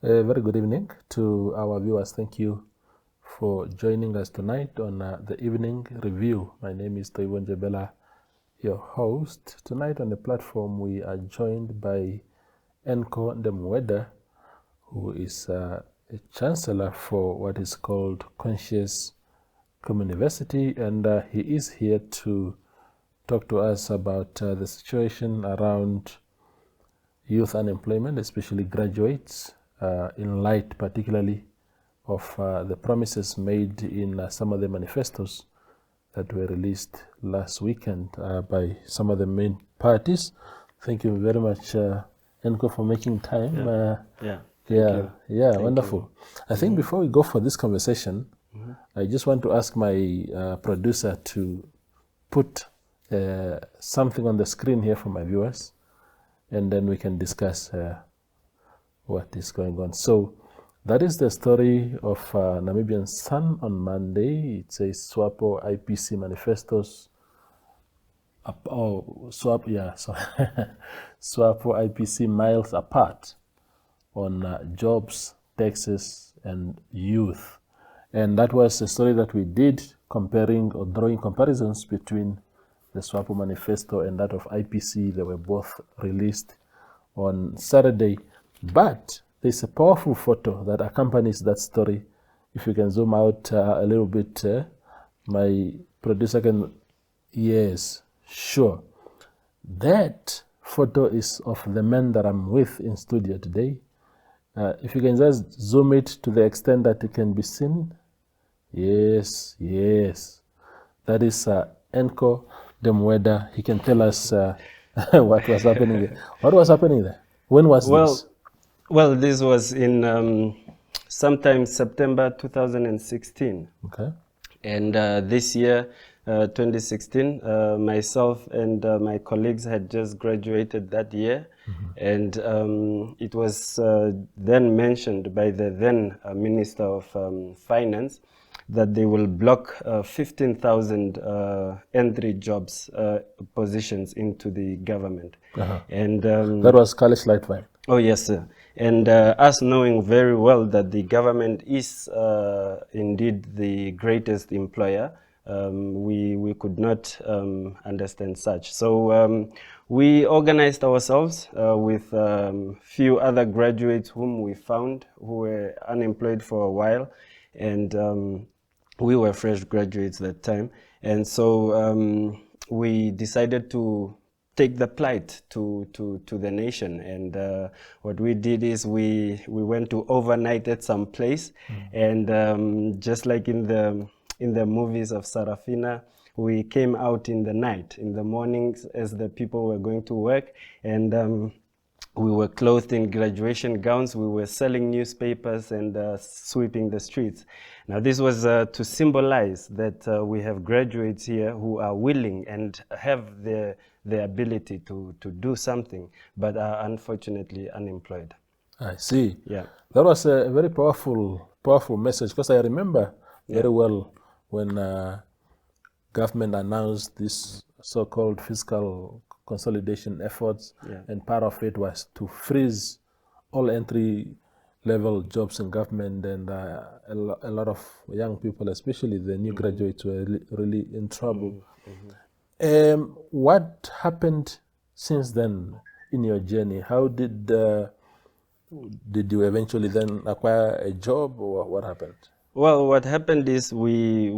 A very good evening to our viewers. Thank you for joining us tonight on the evening review. My name is Jobless, your host. Tonight on the platform, we are joined by Enko Ndemuweda, who is a chancellor for what is called Conscious Communiversity, and he is here to talk to us about the situation around youth unemployment, especially graduates, in light particularly of the promises made in some of the manifestos that were released last weekend by some of the main parties. Thank you very much, Enko, for making time. Thank Wonderful. I think before we go for this conversation, I just want to ask my producer to put something on the screen here for my viewers, and then we can discuss what is going on. So that is the story of Namibian Sun on Monday. It says SWAPO IPC manifestos. SWAPO IPC miles apart on jobs, taxes, and youth. And that was a story that we did comparing or drawing comparisons between the SWAPO manifesto and that of IPC. They were both released on Saturday. But there's a powerful photo that accompanies that story. If you can zoom out a little bit, my producer can. Yes, sure. That photo is of the man that I'm with in studio today. If you can just zoom it to the extent that it can be seen. Yes. That is Enko Ndemuweda. He can tell us what was happening there. What was happening there? When was this? Well, this was in sometime September 2016. Okay. And this year, 2016, myself and my colleagues had just graduated that year. And it was then mentioned by the then Minister of Finance that they will block 15,000 entry jobs positions into the government. And that was Kalish Lightwine. Oh, yes, sir. And us knowing very well that the government is indeed the greatest employer, we could not understand such. So we organized ourselves with few other graduates whom we found who were unemployed for a while, and we were fresh graduates that time. And so we decided to take the plight to the nation, and what we did is we went to overnight at some place, and just like in the movies of Sarafina, we came out in the night, in the mornings as the people were going to work, and we were clothed in graduation gowns. We were selling newspapers and sweeping the streets. Now, this was to symbolize that we have graduates here who are willing and have the ability to do something, but are unfortunately unemployed. I see. Yeah. That was a very powerful message, because I remember very well when government announced this so-called fiscal consolidation efforts, and part of it was to freeze all entry-level jobs in government, and a lot of young people, especially the new graduates, were really in trouble. What happened since then in your journey? How did you eventually then acquire a job, or what happened? Well, what happened is we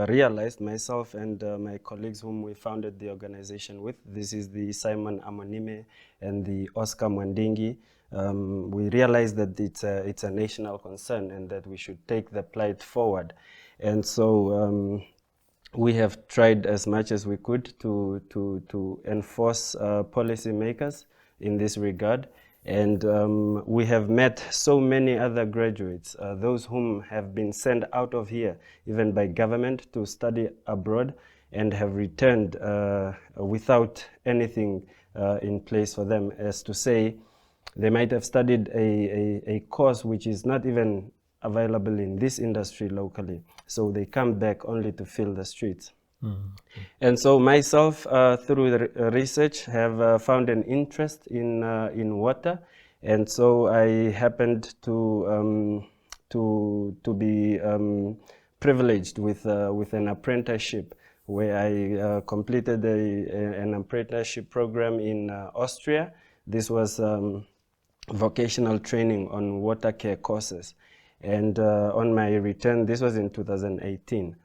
realized, myself and my colleagues whom we founded the organization with, this is the Simon Amonime and the Oscar Mwandingi, we realized that it's a national concern and that we should take the plight forward. And so we have tried as much as we could to enforce policymakers in this regard. And we have met so many other graduates, those whom have been sent out of here, even by government, to study abroad, and have returned without anything in place for them. As to say, they might have studied a course which is not even available in this industry locally. So they come back only to fill the streets. And so myself, through the research, have found an interest in water, And so I happened to be privileged with an apprenticeship, where I completed an apprenticeship program in Austria. This was vocational training on water care courses. And on my return, this was in 2018.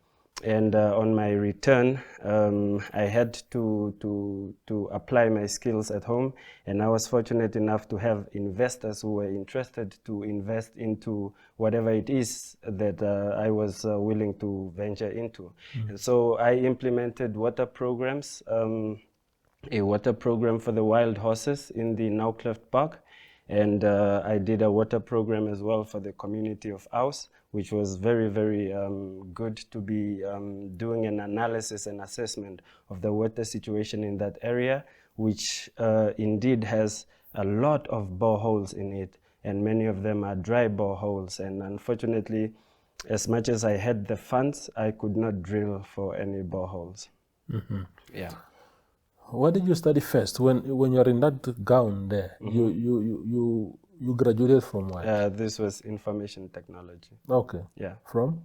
And on my return, I had to apply my skills at home, and I was fortunate enough to have investors who were interested to invest into whatever it is that I was willing to venture into. And so I implemented water programs, a water program for the wild horses in the Naucleft Park, and I did a water program as well for the community of Aus, which was very, very good to be doing an analysis and assessment of the water situation in that area, which indeed has a lot of boreholes in it, and many of them are dry boreholes. And unfortunately, as much as I had the funds, I could not drill for any boreholes. Yeah. What did you study first? When you're in that gown there, you graduated from what? This was information technology. Okay. Yeah. From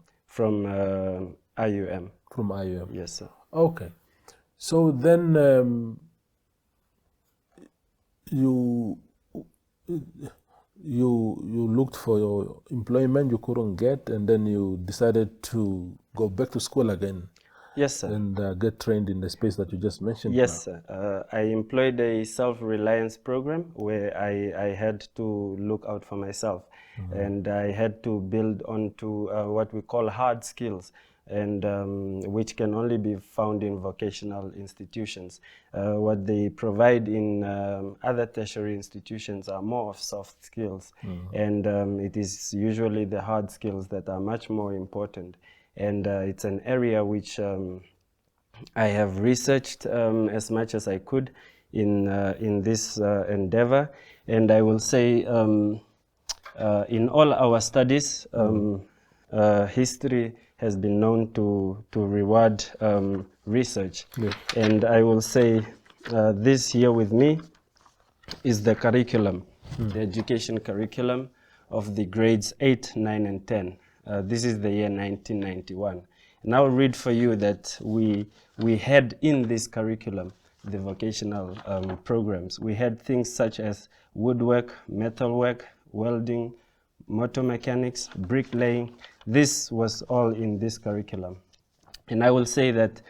IUM. From IUM. Yes, sir. Okay. So then you looked for your employment you couldn't get, and then you decided to go back to school again. Yes, sir. And get trained in the space that you just mentioned. Yes, sir. I employed a self-reliance program where I had to look out for myself, and I had to build onto what we call hard skills, and which can only be found in vocational institutions. What they provide in other tertiary institutions are more of soft skills, and it is usually the hard skills that are much more important. And it's an area which I have researched as much as I could in this endeavor. And I will say in all our studies, history has been known to reward research. Yeah. And I will say this here with me is the curriculum, the education curriculum of the grades 8, 9, and 10. This is the year 1991. And I'll read for you that we had in this curriculum, the vocational programs, we had things such as woodwork, metalwork, welding, motor mechanics, bricklaying. This was all in this curriculum. And I will say that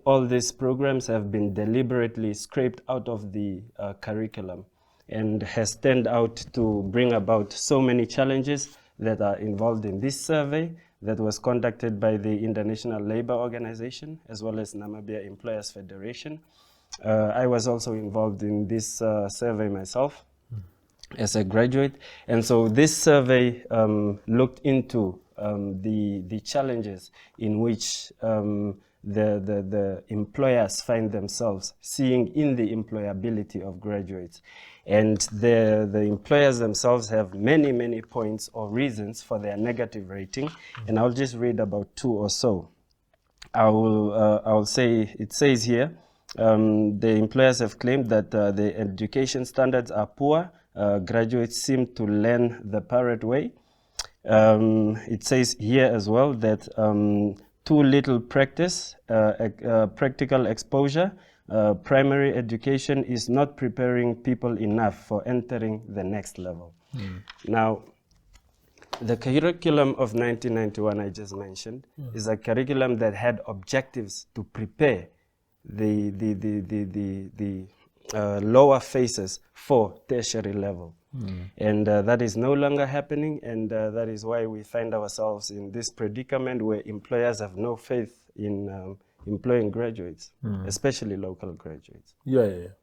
all these programs have been deliberately scraped out of the curriculum, and has turned out to bring about so many challenges that are involved in this survey that was conducted by the International Labour Organization as well as Namibia Employers Federation. I was also involved in this survey myself as a graduate, and so this survey looked into the challenges in which the employers find themselves seeing in the employability of graduates. And the employers themselves have many points or reasons for their negative rating, and I'll just read about 2 or so. I'll say, it says here, the employers have claimed that the education standards are poor, graduates seem to learn the parrot way. It says here as well that too little practice, practical exposure. Primary education is not preparing people enough for entering the next level. Now, the curriculum of 1991 I just mentioned is a curriculum that had objectives to prepare the lower phases for tertiary level. And that is no longer happening, and that is why we find ourselves in this predicament where employers have no faith in employing graduates, especially local graduates. Yeah.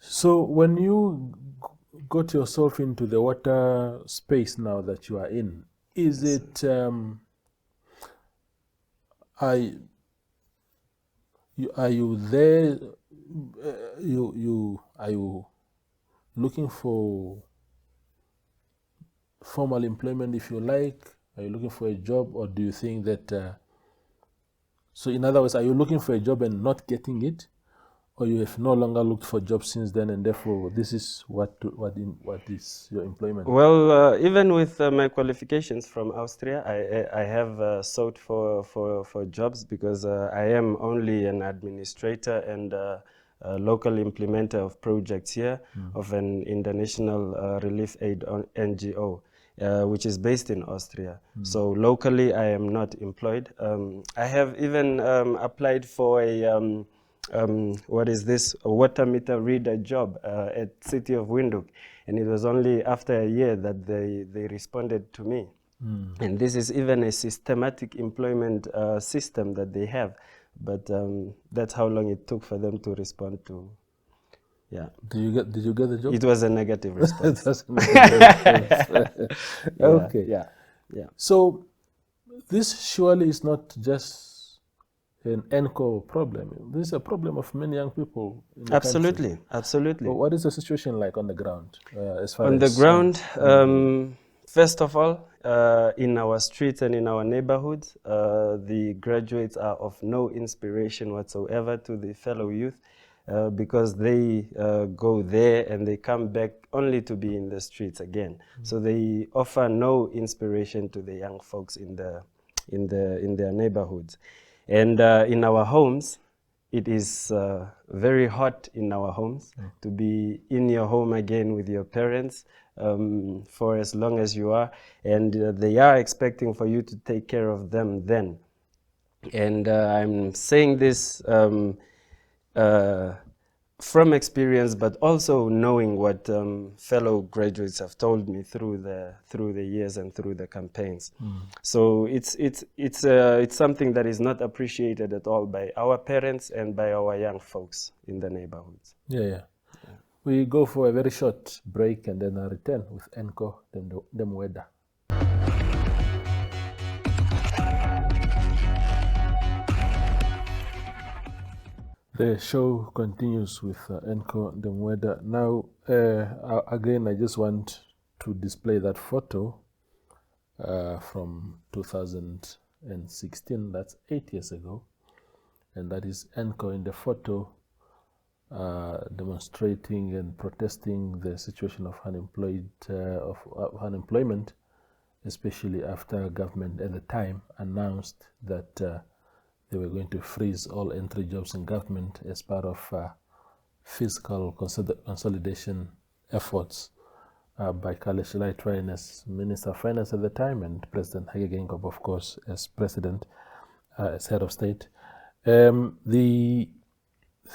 So when you got yourself into the water space now that you are in, is it are you there? Are you looking for formal employment, if you like? Are you looking for a job, or do you think that? So, in other words, are you looking for a job and not getting it, or you have no longer looked for jobs since then, and therefore this is what is your employment? Well, even with my qualifications from Austria, I have sought for jobs because I am only an administrator and a local implementer of projects here of an international relief aid NGO, which is based in Austria. So locally, I am not employed. I have even applied for a what is this, a water meter reader job at City of Windhoek, and it was only after a year that they responded to me. And this is even a systematic employment system that they have, but that's how long it took for them to respond to. Yeah. Did you get the job? It was a negative response. It was a negative response. Yeah, Okay. yeah. So this surely is not just an Enko problem. This is a problem of many young people in the Absolutely, country. absolutely. But what is the situation like on the ground? As far On as the ground, first of all, in our streets and in our neighborhoods, the graduates are of no inspiration whatsoever to the fellow youth because they go there and they come back only to be in the streets again. So they offer no inspiration to the young folks in their neighborhoods. And in our homes, it is very hot in our homes to be in your home again with your parents for as long as you are, and they are expecting for you to take care of them then. And I'm saying this from experience, but also knowing what fellow graduates have told me through the years and through the campaigns. So it's something that is not appreciated at all by our parents and by our young folks in the neighborhoods. Yeah. We go for a very short break and then I return with Enko Ndemuweda. The show continues with Enko Ndemuweda. Now, again, I just want to display that photo from 2016. That's 8 years ago. And that is Enko in the photo demonstrating and protesting the situation of unemployment, especially after government at the time announced that they were going to freeze all entry jobs in government as part of fiscal consolidation efforts by Kale Shilai as Minister of Finance at the time and President Hage Geingob, of course, as President, as head of state. The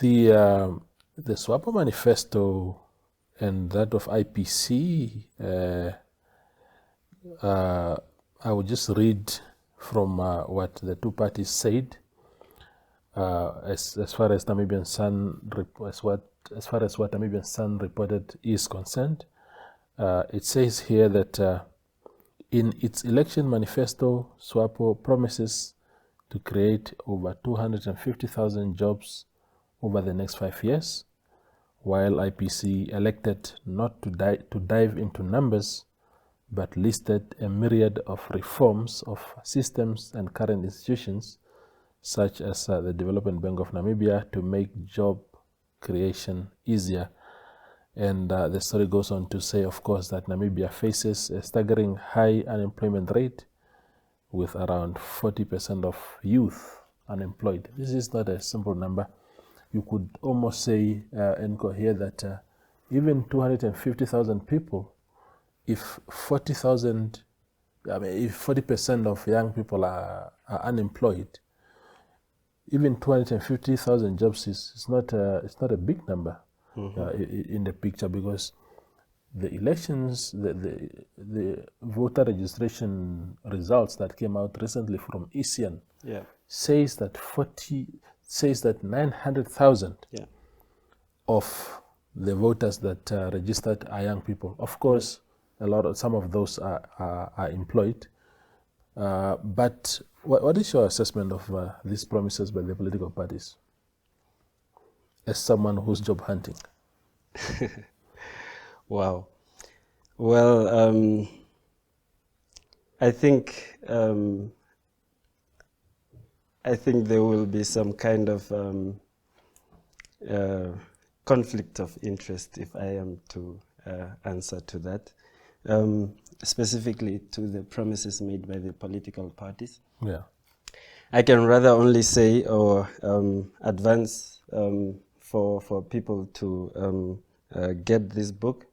SWAPO manifesto and that of IPC, I will just read from what the two parties said. As far as Namibian Sun, as far as what Namibian Sun reported is concerned, it says here that in its election manifesto, SWAPO promises to create over 250,000 jobs over the next 5 years, while IPC elected not to dive into numbers, but listed a myriad of reforms of systems and current institutions, such as the Development Bank of Namibia, to make job creation easier. And the story goes on to say, of course, that Namibia faces a staggering high unemployment rate with around 40% of youth unemployed. This is not a simple number. You could almost say, Enko, here that even 250,000 people, if 40,000, if 40% of young people are unemployed, even 250,000 jobs is not a big number in the picture, because the elections, the voter registration results that came out recently from ASEAN says that 900,000 of the voters that registered are young people. Of course, some of those are employed. But what is your assessment of these promises by the political parties as someone who's job hunting? Wow. Well, I think there will be some kind of conflict of interest, if I am to answer to that, specifically to the promises made by the political parties. Yeah. I can rather only say or advance for people to get this book.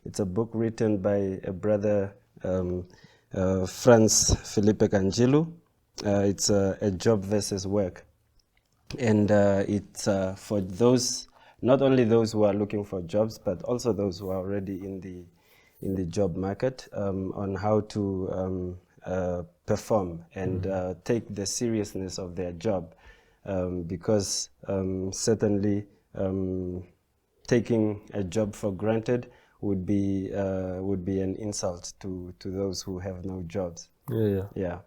It's a book written by a brother, Franz Felipe Kanjilu. It's a job versus work. And it's for those, not only those who are looking for jobs, but also those who are already in the job market, on how to perform and take the seriousness of their job, because certainly taking a job for granted would be an insult to those who have no jobs. Yeah.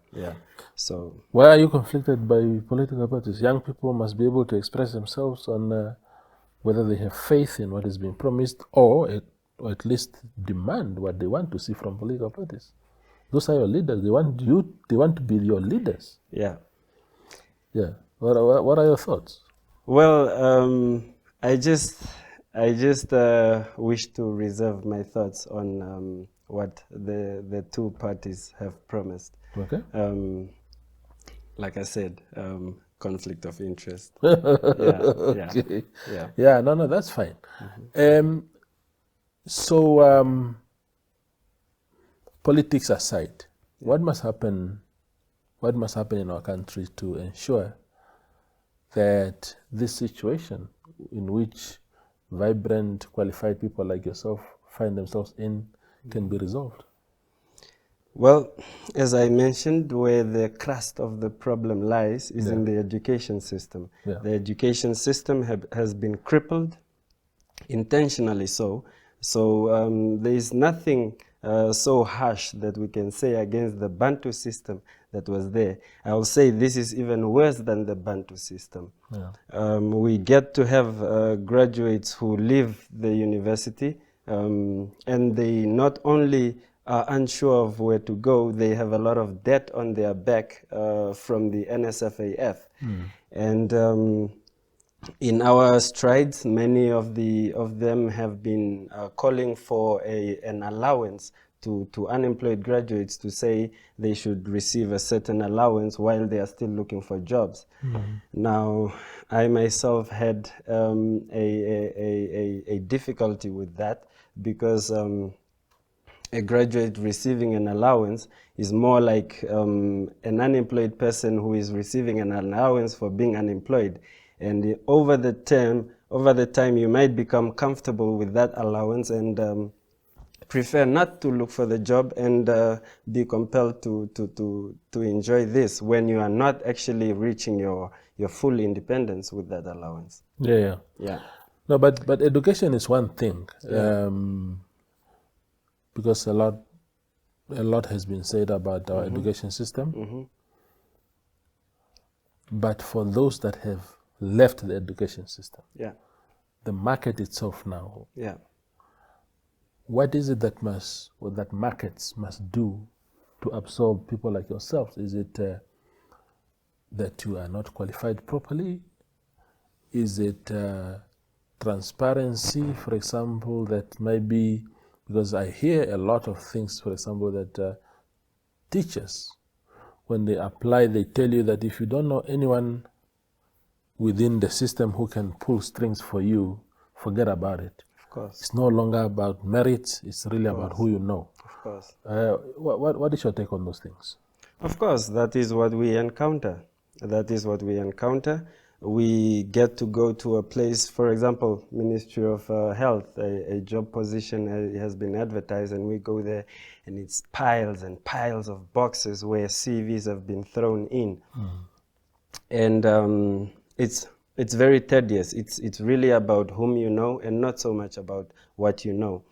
So why are you conflicted by political parties? Young people must be able to express themselves on whether they have faith in what is being promised, or at least demand what they want to see from political parties. Those are your leaders. They want to be your leaders. Yeah. What are your thoughts? Well, I just wish to reserve my thoughts on what the two parties have promised. Okay. Like I said, conflict of interest. Okay. Yeah. No, that's fine. So, politics aside, what must happen? What must happen in our country to ensure that this situation, in which vibrant, qualified people like yourself find themselves in, can be resolved? Well, as I mentioned, where the crust of the problem lies is in the education system. Yeah. The education system has been crippled, intentionally so. So there is nothing so harsh that we can say against the Bantu system that was there. I will say this is even worse than the Bantu system. Yeah. We get to have graduates who leave the university and they not only are unsure of where to go, they have a lot of debt on their back from the NSFAF. And in our strides, many of them have been calling for an allowance to unemployed graduates, to say they should receive a certain allowance while they are still looking for jobs. Now, I myself had a difficulty with that, because a graduate receiving an allowance is more like an unemployed person who is receiving an allowance for being unemployed. And over the time, you might become comfortable with that allowance and prefer not to look for the job and be compelled to enjoy this when you are not actually reaching your full independence with that allowance. Yeah. No, but education is one thing. Because a lot has been said about our education system. But for those that have left the education system, the market itself now, what is it that markets must do to absorb people like yourselves? Is it that you are not qualified properly? Is it transparency, for example, that maybe, because I hear a lot of things, for example, that teachers, when they apply, they tell you that if you don't know anyone within the system who can pull strings for you, forget about it. Of course. It's no longer about merits, it's really about who you know. Of course. What is your take on those things? Of course, that is what we encounter. We get to go to a place, for example, Ministry of Health, a job position has been advertised, and we go there and it's piles and piles of boxes where CVs have been thrown in. And it's very tedious. It's really about whom you know and not so much about what you know.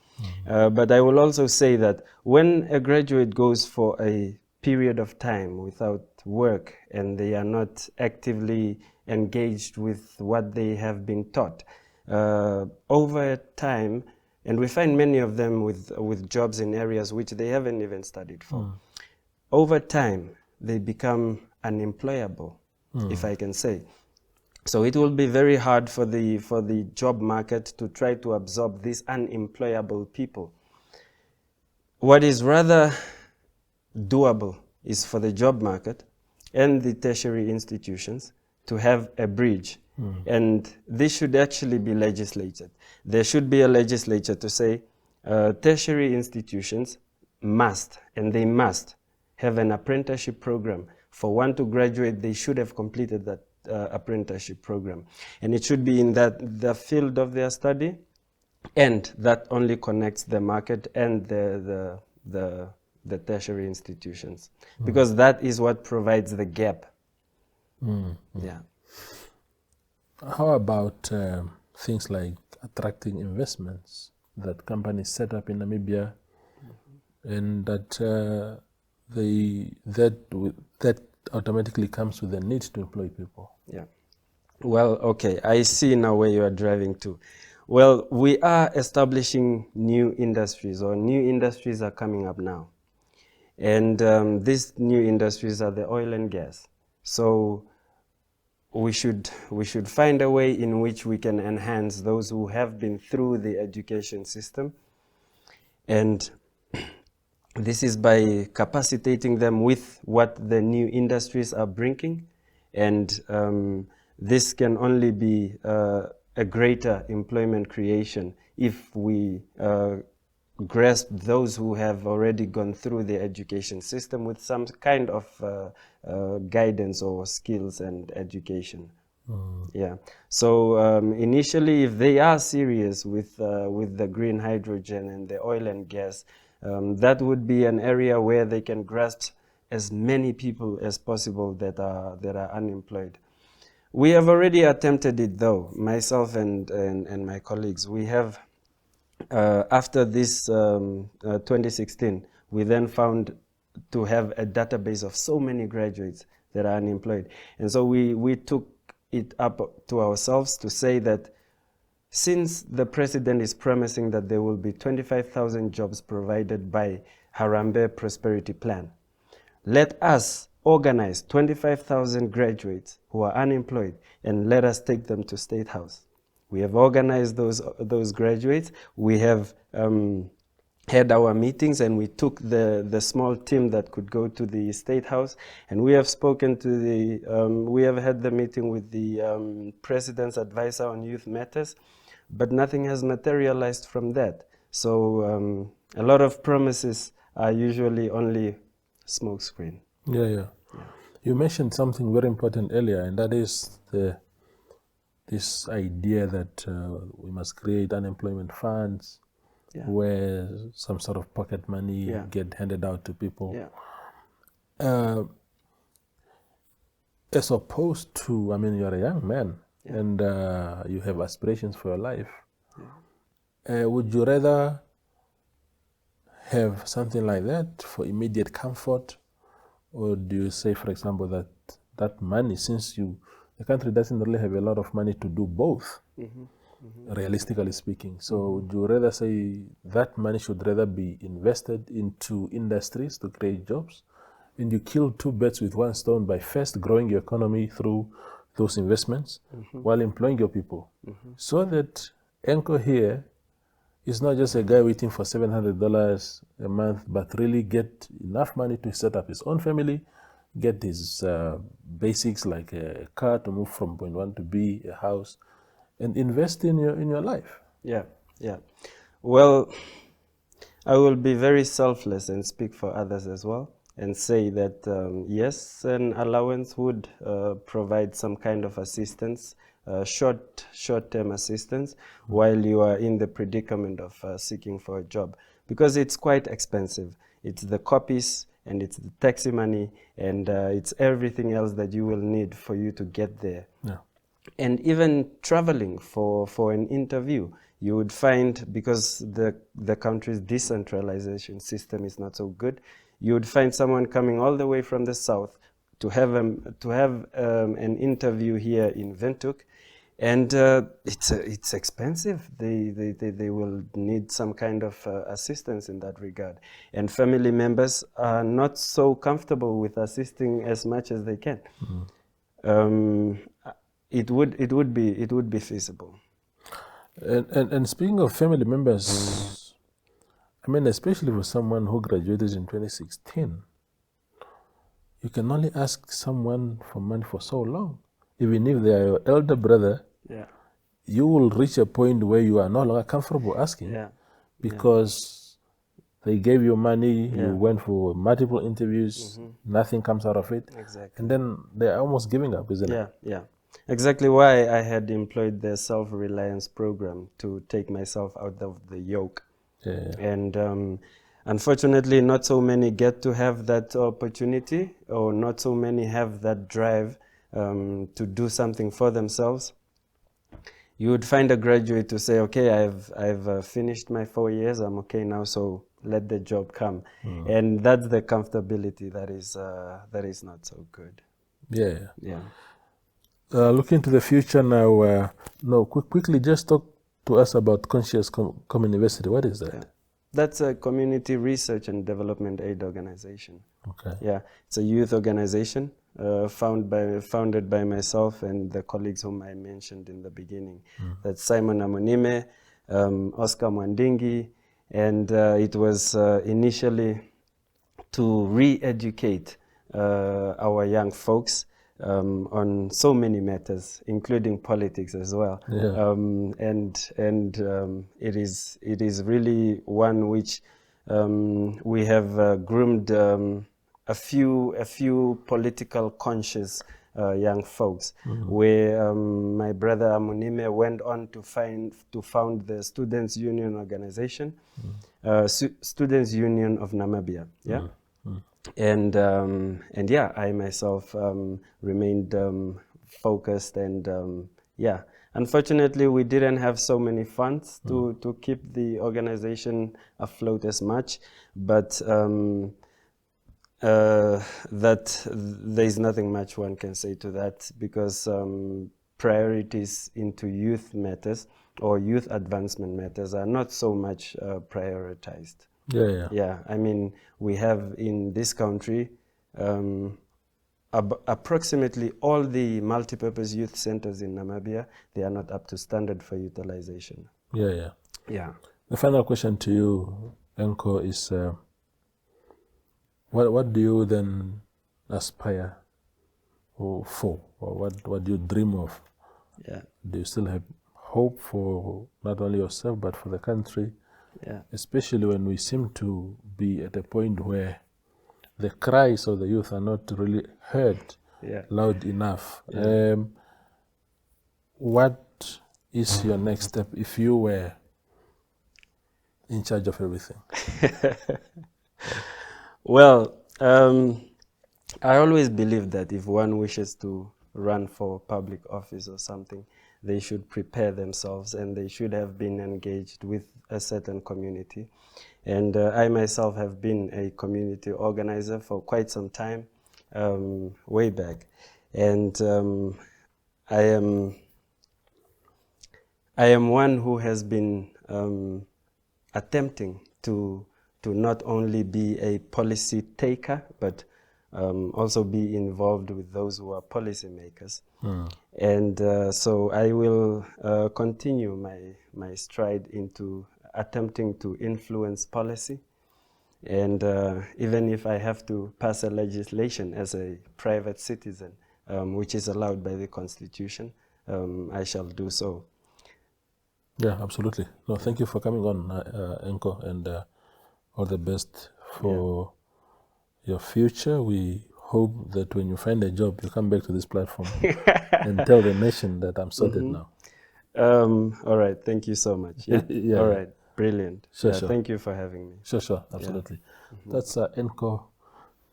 But I will also say that when a graduate goes for a period of time without work and they are not actively engaged with what they have been taught, over time, and we find many of them with jobs in areas which they haven't even studied for, over time they become unemployable, if I can say. So it will be very hard for the job market to try to absorb these unemployable people. What is rather doable is for the job market and the tertiary institutions to have a bridge. And this should actually be legislated. There should be a legislature to say tertiary institutions must, and they must, have an apprenticeship program. For one to graduate, they should have completed that apprenticeship program. And it should be in the field of their study, and that only connects the market and the tertiary institutions, because that is what provides the gap. Yeah. How about things like attracting investments that companies set up in Namibia, and that that automatically comes with the need to employ people? Yeah. Well, okay, I see now where you are driving to. Well, we are establishing new industries, or new industries are coming up now. And these new industries are the oil and gas. So we should find a way in which we can enhance those who have been through the education system. And this is by capacitating them with what the new industries are bringing. And this can only be a greater employment creation if we grasp those who have already gone through the education system with some kind of guidance or skills and education. Yeah. So initially, if they are serious with the green hydrogen and the oil and gas, that would be an area where they can grasp as many people as possible that are unemployed. We have already attempted it, though, myself and my colleagues. We have, after this 2016, we then found to have a database of so many graduates that are unemployed. And so we took it up to ourselves to say that since the president is promising that there will be 25,000 jobs provided by Harambee Prosperity Plan, let us organize 25,000 graduates who are unemployed and let us take them to State House. We have organized those graduates. We have had our meetings, and we took the small team that could go to the State House, and we have spoken to we have had the meeting with the President's Advisor on Youth Matters, but nothing has materialized from that. So a lot of promises are usually only smokescreen. Yeah. You mentioned something very important earlier, and that is this idea that we must create unemployment funds, where some sort of pocket money get handed out to people. As opposed to, I mean, you're a young man and you have aspirations for your life. Would you rather have something like that for immediate comfort, or do you say, for example, that money, since the country doesn't really have a lot of money to do both, realistically speaking, so would you rather say that money should rather be invested into industries to create jobs, and you kill two birds with one stone by first growing your economy through those investments while employing your people, so that Enko here is not just a guy waiting for $700 a month, but really get enough money to set up his own family, get his basics like a car to move from point one to B, a house, and invest in your life. Yeah. Well, I will be very selfless and speak for others as well, and say that yes, an allowance would provide some kind of assistance, short-term assistance, while you are in the predicament of seeking for a job, because it's quite expensive. It's the copies, and it's the taxi money, and it's everything else that you will need for you to get there. And even traveling for an interview, you would find, because the country's decentralization system is not so good, you would find someone coming all the way from the south to have an interview here in Windhoek, and it's expensive. They will need some kind of assistance in that regard, and family members are not so comfortable with assisting as much as they can. it would be feasible. And speaking of family members, I mean, especially for someone who graduated in 2016, you can only ask someone for money for so long. Even if they are your elder brother, Yeah. you will reach a point where you are no longer comfortable asking, Yeah. because they gave you money, Yeah. you went for multiple interviews, nothing comes out of it. Exactly. And then they're almost giving up, isn't it? Yeah. Exactly why I had employed the self-reliance program to take myself out of the yoke. Yeah. And unfortunately, not so many get to have that opportunity, or not so many have that drive to do something for themselves. You would find a graduate to say, okay, I've finished my 4 years, I'm okay now, so let the job come. And that's the comfortability that is not so good. Yeah. Yeah. Looking to the future now, no, quickly just talk to us about Conscious Common University. What is that? Yeah. That's a community research and development aid organization. Okay. Yeah, it's a youth organization founded by myself and the colleagues whom I mentioned in the beginning. That's Simon Amonime, Oscar Mwandingi, and it was initially to re-educate our young folks on so many matters, including politics as well. Yeah. And it is really one which we have groomed a few political conscious young folks, where my brother Amunime went on to found the Students' Union organization, Students' Union of Namibia. Yeah. And yeah, I myself remained focused, and yeah, unfortunately we didn't have so many funds to keep the organization afloat as much, but that there's nothing much one can say to that, because priorities into youth matters or youth advancement matters are not so much prioritized. Yeah, I mean, we have in this country approximately all the multipurpose youth centers in Namibia, they are not up to standard for utilization. Yeah. Yeah. The final question to you, Enko, is what do you then aspire for, or what do you dream of? Yeah. Do you still have hope for not only yourself but for the country? Yeah. Especially when we seem to be at a point where the cries of the youth are not really heard loud enough. What is your next step if you were in charge of everything? Well, I always believe that if one wishes to run for public office or something, they should prepare themselves and they should have been engaged with a certain community. And I myself have been a community organizer for quite some time, way back. And I am one who has been attempting to not only be a policy taker, but also be involved with those who are policymakers. And so I will continue my stride into attempting to influence policy. And even if I have to pass a legislation as a private citizen, which is allowed by the Constitution, I shall do so. Yeah, absolutely. No, thank you for coming on, Enko, and all the best for your future. We hope that when you find a job, you come back to this platform and tell the nation that I'm sorted now. All right. Thank you so much. Yeah. All right. Brilliant. Sure. Thank you for having me. Sure. Absolutely. That's Enko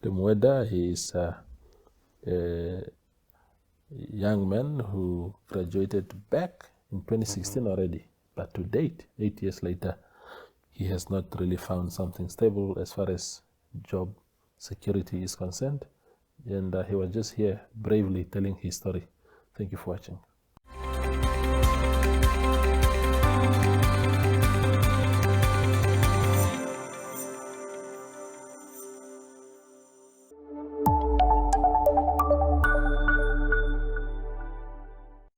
Ndemuweda. He is a young man who graduated back in 2016 already. But to date, 8 years later, he has not really found something stable as far as job security is concerned. And he was just here bravely telling his story. Thank you for watching.